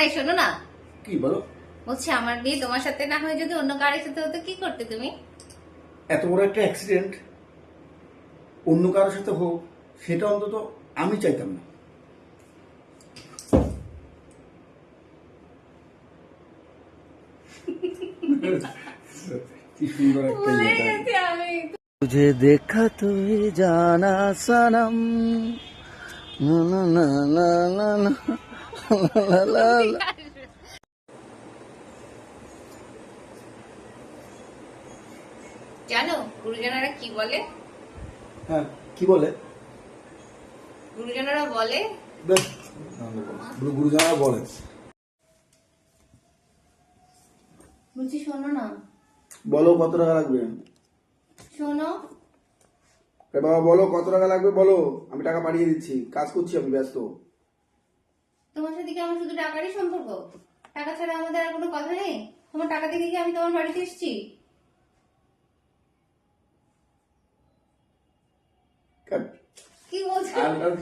এই শোনো না, কি বলো? বলছি আমার বিয়ে তোমার সাথে না হয়ে যদি অন্য কারোর সাথে হতো কি করতে তুমি? এত বড় একটা অ্যাক্সিডেন্ট অন্য কারোর সাথে হোক, সেটা অন্তত আমি চাইতাম না। কি সুন্দর একটা ভুলে ইয়ে। গেছি আমি। तुझे देखा तो ये जाना सनम ना ना ना ना ना ना ना ना। জানো গুরুজনেরা কি বলে? হ্যাঁ, কি বলে? গুরুজনেরা বলে বেশ, গুরুজনরা বলে। বলছি শোনো না, বলো কত টাকা লাগবে? শোনো এ বাবা বলো কত টাকা লাগবে বলো, আমি টাকা পাঠিয়ে দিচ্ছি, কাজ করছি, আমি ব্যস্ত। তোমার সাথে কি আমার শুধু টাকারই সম্পর্ক? টাকা ছাড়া আমাদের আর কোনো কথা নেই? তোমার টাকা দেখে কি আমি তোমার বাড়িতে এসেছি? কাট। কি বলছো? আর